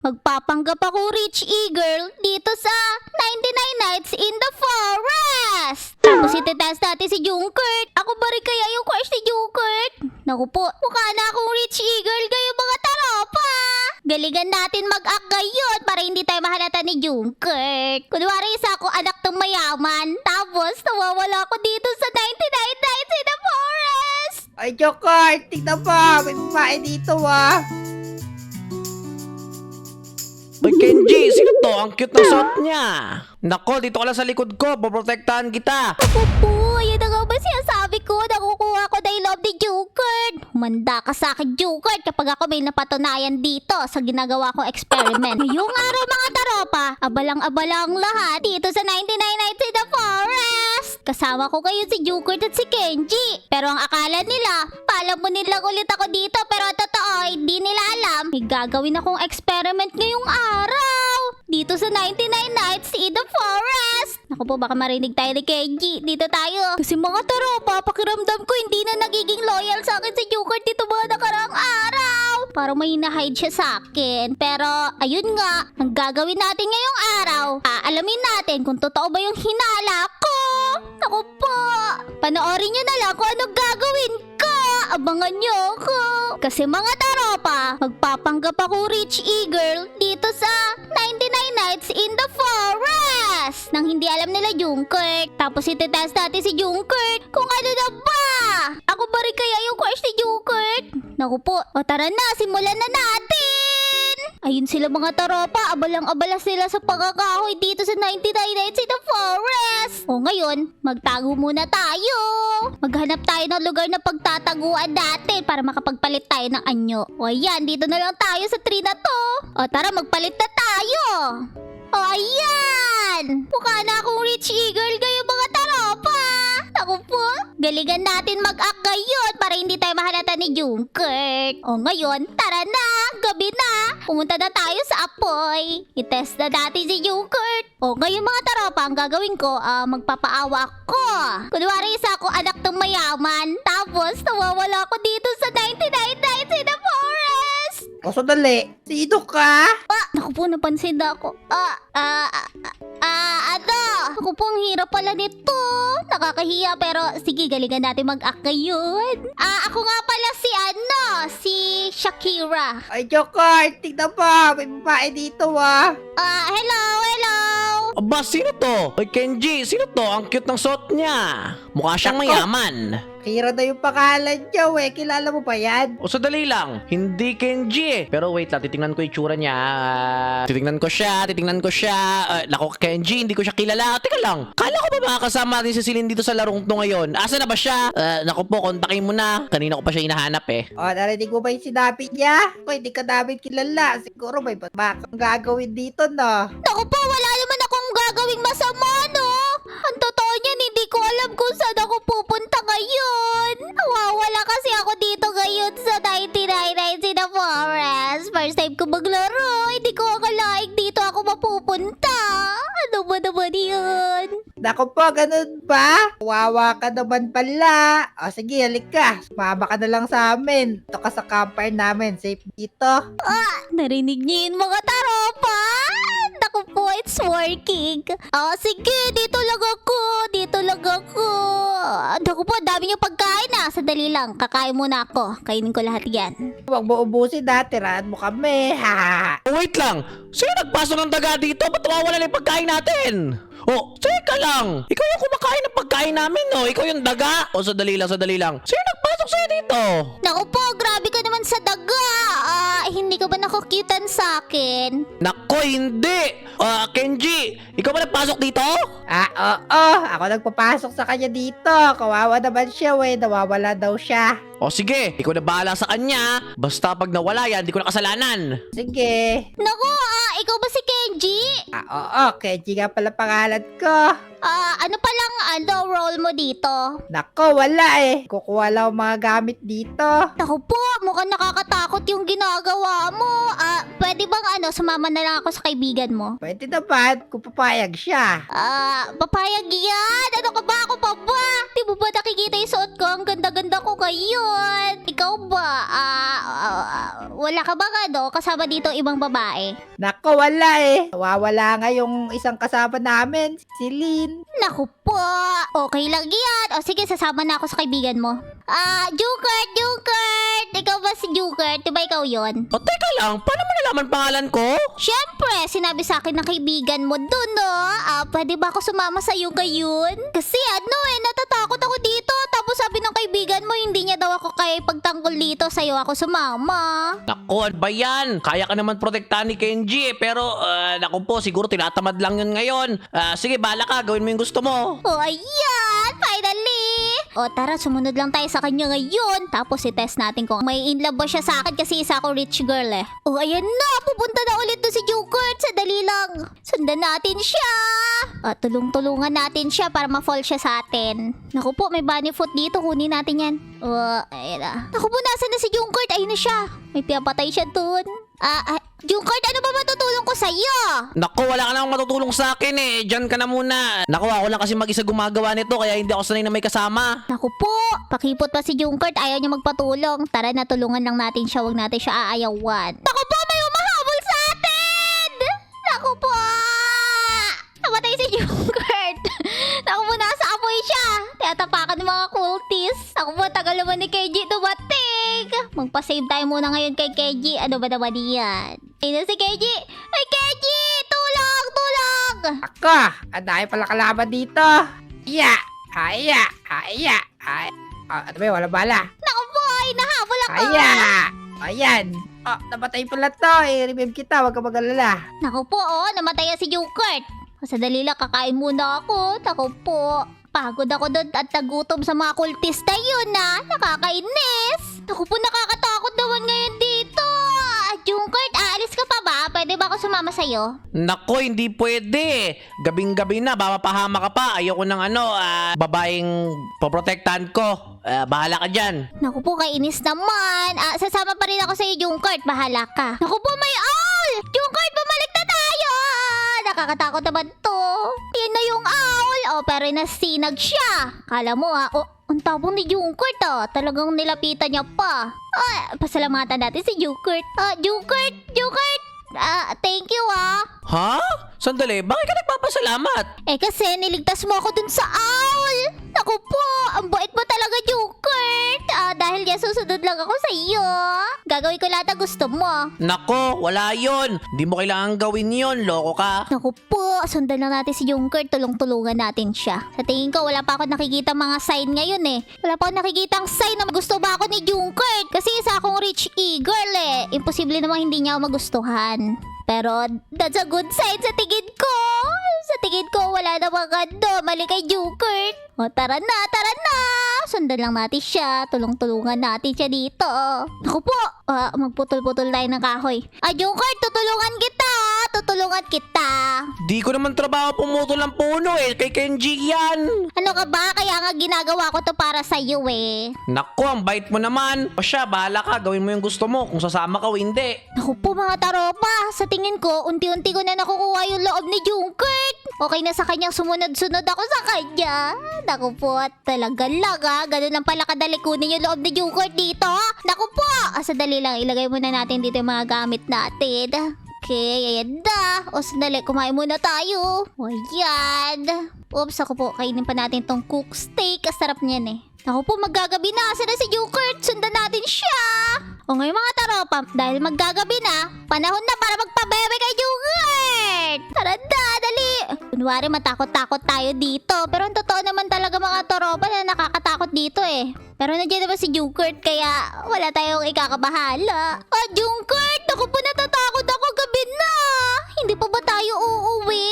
Magpapanggap ako rich e-girl dito sa 99 Nights in the Forest. Tapos itetest natin si Junkert. Ako ba rin kaya yung crush ni Junkert? Naku po, mukha na akong rich e-girl kayo mga taropa. Galingan natin mag-act ngayon para hindi tayo mahalata ni Junkert. Kunwari isa ako anak ng mayaman. Tapos nawawala ako dito sa 99 Nights in the Forest. Ay, Jokart, tignan pa. May babae dito, ah. Uy, Kenji, sino to? Ang cute ng suot niya. Nako, dito ka lang sa likod ko. Poprotektahan kita. Ako po, yan na nga ba sinasabi ko? Nakukuha ko na yung love ni Jokert. Humanda ka sa akin, Jokert, kapag ako may napatunayan dito sa ginagawa kong experiment. Ngayong araw, mga taropa, abalang-abala ang lahat dito sa 99 Nights in the Forest. Kasama ko kayo si Jokert at si Kenji. Pero ang akala nila, palamunin lang ulit ako dito. Pero totoo, hindi nila alam. May gagawin akong experiment ngayong araw. Dito sa 99 Nights in the Forest. Naku po, baka marinig tayo ni Kenji. Dito tayo. Kasi mga taropa, pakiramdam ko hindi na nagiging loyal sa akin si Jokert dito mga nakaraang araw. Parang may hina-hide siya sa akin. Pero, ayun nga, ang gagawin natin ngayong araw, aalamin natin kung totoo ba yung hinala ko. Naku po, panoorin nyo na lang kung anong gagawin ko. Abangan nyo ako. Kasi mga taropa, magpapanggap ako rich e-girl dito sa 99 Nights in the Forest. Nang hindi alam nila Junkert. Tapos itetest natin si Junkert kung ano na ba. Ako ba rin kaya yung crush ni Junkert? Naku po, o tara na, simulan na natin. Ayun sila mga taropa, abalang-abala sila sa pagkakahoy dito sa 99 Nights in the Forest. O ngayon, magtago muna tayo. Maghanap tayo ng lugar na pagtataguan natin para makapagpalit tayo ng anyo. O ayan, dito na lang tayo sa tree na to. O tara, magpalit na tayo. O ayan! Mukha na akong rich e-girl kayo mga taropa. Ako po, galingan natin mag-act ngayon para hindi tayo mahalata ni Junkert. O ngayon, tara na, gabi na. Pumunta na tayo sa apoy. I-test na natin si Junkert. O ngayon mga taropa, ang gagawin ko, magpapaawa ako. Kunwari isa ako anak ng mayaman. Tapos nawawala ako dito sa 99 Nights in the Forest. O, sandali. Sino ka? Naku po, napansin na ako. Ano? Ako po, ang hirap pala nito. Nakakahiya, pero sige, galingan natin mag-act ngayon. Ako nga pala si Shakira. Ay, Jokart, tignan pa. May babae dito, ah. Hello. Aba, sino to? Uy, Kenji, sino to? Ang cute ng suot niya. Mukha siyang Nako. mayaman. Kira na yung pangalan niya, we. Kilala mo ba yan? O sadali lang, hindi Kenji eh. Pero wait lang, titingnan ko yung tsura niya. Titingnan ko siya. Nako, Kenji, hindi ko siya kilala. Teka lang, kala ko ba makakasama natin si Celine dito sa larong to ngayon? Asa na ba siya? Nako po, kontakin mo na. Kanina ko pa siya hinahanap eh. O, narinig mo ba yung sinabi niya? O, hindi ka namin kilala. Siguro may bakang gagawin dito, no? Naku po, wala naman akong gagawing masama, no? Ang totoo niyan, hindi ko alam kung saan ako pupunta ngayon. Nawawala kasi ako dito ngayon sa 99 Nights in the Forest. First time ko maglaro, hindi ko akalaing dito ako mapupunta. Ano ba naman yun? Naku po, ganun ba? Wawa ka naman pala. O, sige, halik ka. Sumama ka na lang sa amin. Ito ka sa campfire namin. Safe dito. Narinig niyo yun mga taropa? Naku po, it's working. Sige, dito lang ako. Naku po, dami niyo pagkain Sandali lang, kakain muna ako. Kainin ko lahat yan. Huwag mo ubusin na. Tirahan mo kami. Ha? Oh, wait lang, sino nagpasok ng daga dito? Ba't nawawala na yung pagkain natin? Oh, teka lang. Ikaw yung kumakain ng pagkain namin, no? Ikaw yung daga. O, sadali lang. Sino nagpasok sa'yo dito? Naku po, grabe ka naman sa daga. Hindi ka ba nakukitan sa akin? Nako, hindi. Kenji, ikaw ba nagpasok dito? Oo. Ako nagpapasok sa kanya dito. Kawawa naman siya, we. Nawawala daw siya. O sige, ikaw na bahala sa kanya. Basta pag nawala yan, di ko na kasalanan. Sige. Naku, ikaw ba si Kenji? Oo, Kenji nga pala pangalan ko. Ano palang role mo dito? Nako, wala eh. Kukuha lang ang mga gamit dito. Ako po, mukhang nakakatakot yung ginagawa mo. Pwede bang sumama na lang ako sa kaibigan mo? Pwede naman kung papayag siya. Papayag yan! Ano ka ba? Ako pa ba? Di mo ba nakikita yung suot ko? Ang ganda-ganda ko ngayon. Ikaw ba? Wala ka bang kasama dito ibang babae? Nako, wala eh. Wawala nga yung isang kasama namin, si Lynn. Naku po! Okay lang yan. O sige, sasama na ako sa kaibigan mo. Jukert! Ikaw ba si Jukert? Diba ikaw yon? O teka lang, paano mo nalaman pangalan ko? Siyempre, sinabi sa akin ng kaibigan mo dun, no? Pwede ba ako sumama sa iyo ngayon? Kasi natatakot ako dito. Tapos sabi ng kaibigan mo, hindi niya daw ako kaya pagtanggol dito. Sa'yo ako sumama. Naku, ano ba yan? Kaya ka naman protektahan ni Kenji pero naku po, siguro tinatamad lang yun ngayon. Sige, bahala ka, gawin mo yung gusto mo. Oh, ayan! Finally! O tara, sumunod lang tayo sa kanya ngayon. Tapos i-test natin kung may in love ba siya sa akin kasi isa ako rich girl eh. Oh, ayan na! Pupunta na ulit doon si Jukert. Sandali lang. Sundan natin siya. Tulong-tulungan natin siya para ma-fall siya sa atin. Naku po, may bunny foot dito. Kunin natin yan. Ayan na. Naku po, nasan na si Jukert? Ayun na siya. May pinapatay siya doon. Jukert, ano ba matutulong ko sa'yo? Naku, wala ka namang matutulong sa akin eh. Diyan ka na muna. Naku, ako lang kasi mag-isa gumagawa nito kaya hindi ako sanay na may kasama. Naku po, pakipot pa si Jukert. Ayaw niya magpatulong. Tara na, tulungan lang natin siya. Huwag natin siya aayawan. Naku po, may umahabol sa atin! Naku po! Namatay si Jukert. Naku po, nasa apoy siya. Tinatapakan ng mga cultists. Naku po, tagal naman ni Kenji dumating. Magpa-save tayo muna ngayon kay Kenji. Ano ba naman yan? Ayun na si Kenji. Ay, Kenji! Tulong! Tulong! Ako, ang dami pala kalaban dito. Iya! Ano ba yun? Wala bala. Naku po, nahabol ako. Ayan. Namatay pala to. I-revive kita. Huwag ka mag-alala. Naku po, namatay si Jukert. Sadali lang, kakain muna ako. Naku po, pagod ako doon at nagutom sa mga kultista yun nakakainis. Naku po, nakakatakot naman ngayon dito. Jukert, aalis ka pa ba? Pwede ba ako sumama sa'yo? Naku, hindi pwede. Gabing-gabi na, mapapahama ka pa. Ayoko ng babaeng poprotektahan ko. Bahala ka dyan. Naku po, kainis naman. Sasama pa rin ako sa'yo, Jukert. Bahala ka. Naku po, may owl! Jukert, bumalik na tayo! Nakakatakot naman to. Yan na yung owl. Pero nasinag siya. Kala mo ang tabong ni Jukert Talagang nilapitan niya pa. Pasalamatan natin si Jukert. Jukert! Thank you Ha? Sandali, bakit ka nagpapasalamat? Kasi niligtas mo ako dun sa owl. Naku po, ang bait mo talaga, Jukert. Dahil yan susunod lang ako sa iyo. Gagawin ko lahat ang gusto mo. Nako, wala yon. Di mo kailangan gawin yon, loko ka. Naku po, sundan lang natin si Jukert. Tulong-tulungan natin siya. Sa tingin ko, wala pa ako nakikita mga sign ngayon eh. Wala pa ako nakikita ang sign na gusto ba ako ni Jukert. Kasi isa akong rich e-girl eh. Imposible namang hindi niya ako magustuhan. Pero that's a good sign sa tingin ko. Sa tingin ko, wala namang mali kay Jukert. Tara na, tara na. Sundan lang natin siya. Tulong-tulungan natin siya dito. Naku po, magputol-putol tayo ng kahoy. Jukert, tutulungan kita. Tutulungan kita. Di ko naman trabaho pumutol ng puno eh. Kay Kenji yan. Ano ka ba? Kaya nga ginagawa ko to para sa'yo eh. Naku, ang bait mo naman. O siya, bahala ka. Gawin mo yung gusto mo. Kung sasama ka o hindi. Naku po mga taropa, sa tingin ko, unti-unti ko na nakukuha yung loob ni Jukert. Okay na sa kanyang sumunod-sunod ako sa kanya. Naku po, talaga lang ganun lang pala kadali kunin yung loob ni Jukert dito. Naku po, sandali lang, ilagay muna natin dito yung mga gamit natin. Okay, ayan na. Sandali, kumain muna tayo. Ayan. Oops, ako po, kainin pa natin tong cook steak. Kasarap niyan eh. Naku po, maggagabi na. Saan na si Jukert? Sundan natin siya. Ngayon mga taropa, dahil maggagabi na, panahon na para magpabebe kay Jukert. Tara na, dali. Kunwari matakot-takot tayo dito. Pero ang totoo naman talaga mga taropa na nakakatakot dito eh. Pero nandiyan naman si Jukert kaya wala tayong ikakabahala. Jukert! Naku po, natatakot ako, gabi na. Hindi pa ba tayo uuwi?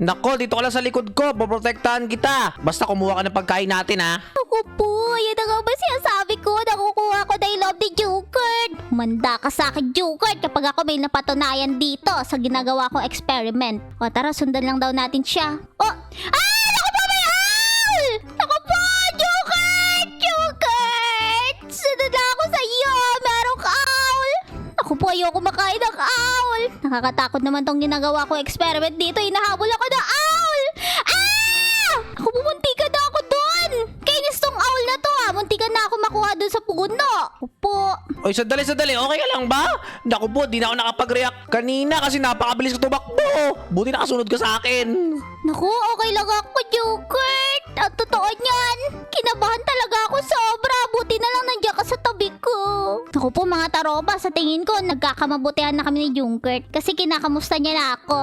Nako, dito ka lang sa likod ko. Poprotektahan kita. Basta kumuha ka ng pagkain natin ha. Naku po, yan na nga ba sinasabi ko? Nakukuha kukuha ko dahil love ni Jugard. Manda ka sa akin, Jugard, kapag ako may napatunayan dito sa ginagawa kong experiment. O tara, sundan lang daw natin siya. Oh! Ah! Naku po, may owl! Naku po, Jugard! Jugard! Sunod na ako sa iyo! Merong owl! Ako po, ayoko makain ng owl! Nakakatakot naman tong ginagawa kong experiment dito. Hinahabol ako ng owl! Ah! Ako, pumuntikan na ako doon! Kainis tong owl na to ah! Muntikan na ako makuha doon sa puno! Opo! Oy, sandali. Okay ka lang ba? Naku po, di na ako nakapag-react kanina kasi napakabilis ko tumakbo. Buti nakasunod ka sa akin. Naku, okay lang ako, Jugard! Ang totoo niyan! Kinabahan talaga ako sobra! Buti na lang nandiyan ka sa tabi ko! Naku po mga taropa, sa tingin ko nagkakamabutihan na kami ni Jugard kasi kinakamusta niya na ako.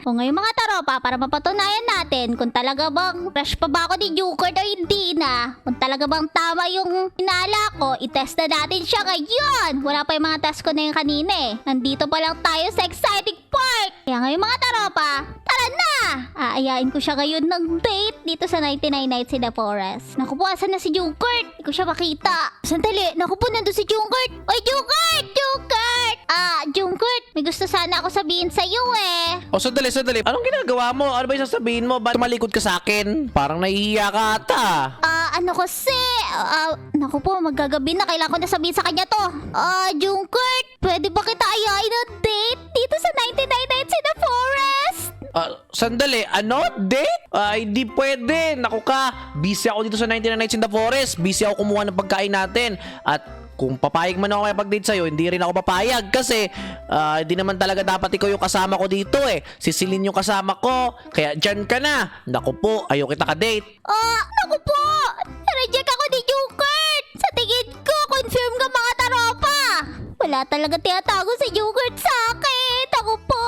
O ngayon mga taropa, para mapatunayan natin kung talaga bang fresh pa ba ako ni Jugard o hindi na. Kung talaga bang tama yung hinala ko, itest na natin siya ngayon! Wala pa yung mga test ko na yung kanina eh. Nandito pa lang tayo sa exciting part! Kaya ngayon mga taropa, tara na! Aayain ko siya ngayon ng date dito sa 99 Nights in the Forest. Naku po, asan na si Jugard? Hindi ko siya makita. Sandali, naku po, nandun si Jugard. Oy, Jugard! Jugard! Jugard, may gusto sana ako sabihin sa'yo eh. O, sandali. Anong ginagawa mo? Ano ba yung sasabihin mo? Ba't tumalikod ka sa akin? Parang nahihiya ka ata. Ano kasi? Naku po, magagabi na. Kailangan ko na sabihin sa kanya to. Jugard, pwede ba kita ayain ng date dito sa 99 Nights in the Forest? Sandali, ano? Date? Ay, di pwede. Naku ka, busy ako dito sa 99 Nights in the Forest. Busy ako kumuha ng pagkain natin. At kung papayag man ako makipag-date sa'yo, hindi rin ako papayag kasi hindi naman talaga dapat ikaw yung kasama ko dito eh. Si Celine yung kasama ko, kaya dyan ka na. Naku po, ayaw kita ka-date. Naku po! Reject ako ni Jugard! Sa tingin ko, confirm ka mga taropa! Wala talaga tinatago si Jugard sa akin! Naku po!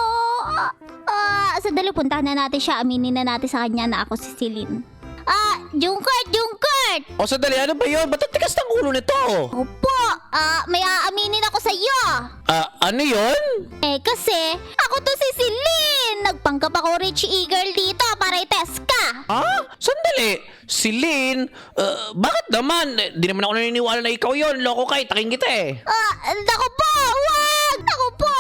Sandali, puntahan na natin siya. Aminin na natin sa kanya na ako si Celine. Jugard! O sandali, ano ba yun? Ba't ang tigas ng ulo nito? Opo! May aaminin ako sa iyo! Ano yun? Kasi ako to si Celine! Nagpanggap ako rich e-girl dito para i-test ka! Sandali. Celine? Bakit naman? Di naman ako naniniwala na ikaw yun. Loko ka, itaking kita eh. Naku po! Wag! Naku po!